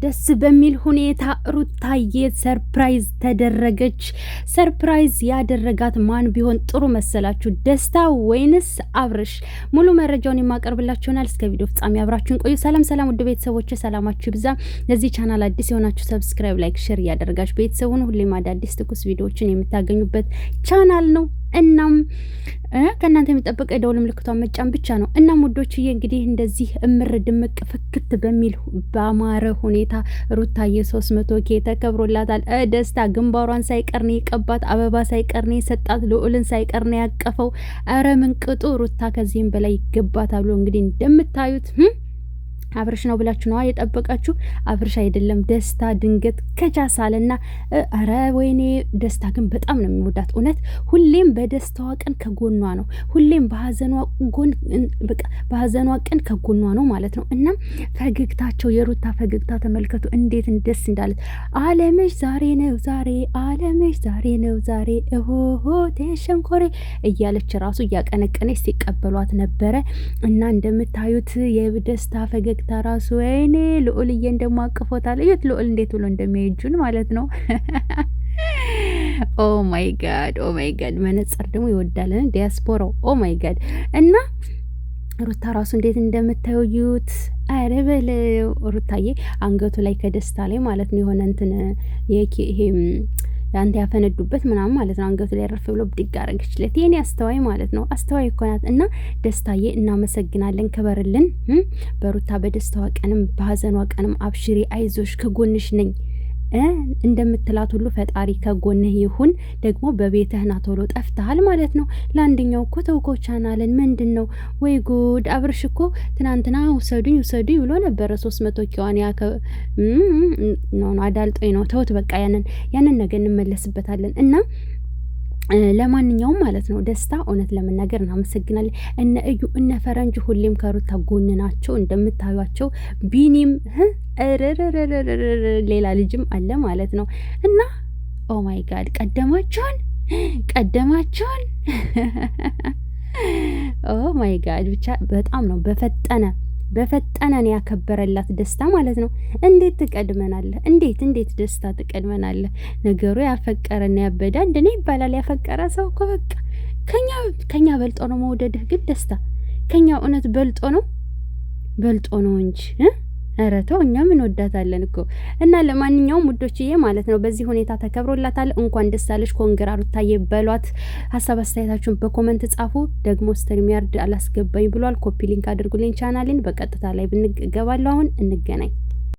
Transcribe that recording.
ደስ በሚል ሁኔታ ሩታዬ ሰርፕራይዝ ተደረገች። ሰርፕራይዝ ያደረጋት ማን ቢሆን ጥሩ መሰላችሁ? ደስታ ወይንስ አብርሽ? ሙሉ መረጃውን የማቀርብላችሁ ይሆናል። እስከ ቪዲዮ ፍጻሜ አብራችሁን ቆዩ። ሰላም ሰላም፣ ውድ ቤተሰቦች ሰላማችሁ ይብዛ። ለዚህ ቻናል አዲስ የሆናችሁ ሰብስክራይብ፣ ላይክ፣ ሼር እያደረጋችሁ ቤተሰቡን ሁሌም አዳዲስ ትኩስ ቪዲዮዎችን የምታገኙበት ቻናል ነው። እናም ከእናንተ የሚጠበቀ የደወል ምልክቷን መጫን ብቻ ነው። እናም ውዶችዬ እንግዲህ እንደዚህ እምር ድምቅ ፍክት በሚል በአማረ ሁኔታ ሩታዬ 300K ተከብሮላታል። ደስታ ግንባሯን ሳይቀርኔ የቀባት አበባ ሳይቀርኔ የሰጣት ልዑልን ሳይቀርኔ ያቀፈው። ኧረ ምን ቅጡ ሩታ ከዚህም በላይ ይገባታል ብሎ እንግዲህ እንደምታዩት አብርሽ ነው ብላችሁ ነው የጠበቃችሁ። አብርሽ አይደለም ደስታ ድንገት ከቻሳለና አረ ወይኔ ደስታ ግን በጣም ነው የሚወዳት። እውነት ሁሌም በደስታዋ ቀን ከጎኗ ነው፣ ሁሌም በሀዘኗ ቀን ከጎኗ ነው ማለት ነው። እና ፈገግታቸው የሩታ ፈገግታ ተመልከቱ እንዴት ደስ እንዳለት። አለምሽ ዛሬ ነው ዛሬ፣ አለምሽ ዛሬ ነው ዛሬ፣ እሆሆ ተሸንኮሬ እያለች ራሱ እያቀነቀነች ሲቀበሏት ነበረ። እና እንደምታዩት የደስታ ፈገግታ ራሱ ወይኔ ልዑልዬ እንደማቀፎታል። እዩት ልዑል እንዴት ብሎ እንደሚያዩጁን ማለት ነው። ኦ ማይ ጋድ ኦ ማይ ጋድ። መነጽር ደግሞ ይወዳለን ዲያስፖራው። ኦ ማይ ጋድ። እና ሩታ ራሱ እንዴት እንደምታዩት አረ በለው። ሩታዬ አንገቱ ላይ ከደስታ ላይ ማለት ነው የሆነ እንትን ይሄ ያንተ ያፈነዱበት ምናምን ማለት ነው። አንገቱ ላይ ረፍ ብሎ ብድግ አረገችለት። የኔ አስተዋይ ማለት ነው። አስተዋይ እኮ ናት። እና ደስታዬ እናመሰግናለን፣ ክበርልን። በሩታ በደስታዋ ቀንም በሀዘኗ ቀንም አብሽሪ፣ አይዞሽ፣ ከጎንሽ ነኝ እንደምትላት ሁሉ ፈጣሪ ከጎንህ ይሁን። ደግሞ በቤትህ ና ቶሎ ጠፍተሃል ማለት ነው። ለአንደኛው እኮ ተውኮ ቻናልን ምንድን ነው ወይ ጉድ። አብርሽ እኮ ትናንትና ውሰዱኝ ብሎ ነበረ 300Kዋን አዳልጦኝ ነው። ተውት በቃ ያንን ነገር እንመለስበታለን። እና ለማንኛውም ማለት ነው ደስታ እውነት ለመናገር እናመሰግናለን። እነ እዩ እነ ፈረንጅ ሁሌም ከሩታ ጎን ናቸው እንደምታዩቸው። ቢኒም ሌላ ልጅም አለ ማለት ነው። እና ኦ ማይ ጋድ ቀደማቸውን ኦ ማይ ጋድ ብቻ በጣም ነው በፈጠነን ያከበረላት ደስታ ማለት ነው። እንዴት ትቀድመናለህ? እንዴት ደስታ ትቀድመናለህ? ነገሩ ያፈቀረና ያበደ እንደኔ ይባላል። ያፈቀረ ሰው እኮ በቃ ከኛ በልጦ ነው መውደድህ። ግን ደስታ ከኛ እውነት በልጦ ነው እንጂ ኧረ ተው፣ እኛም እንወዳታለን እኮ። እና ለማንኛውም ውዶችዬ ማለት ነው በዚህ ሁኔታ ተከብሮላታል። እንኳን ደስ አለሽ፣ ኮንግራ ሩታዬ በሏት። ሀሳብ አስተያየታችሁን በኮመንት ጻፉ። ደግሞ ስትሪም ያርድ አላስገባኝ ብሏል። ኮፒ ሊንክ አድርጉልኝ ቻናሌን። በቀጥታ ላይ ብንገባለሁ። አሁን እንገናኝ።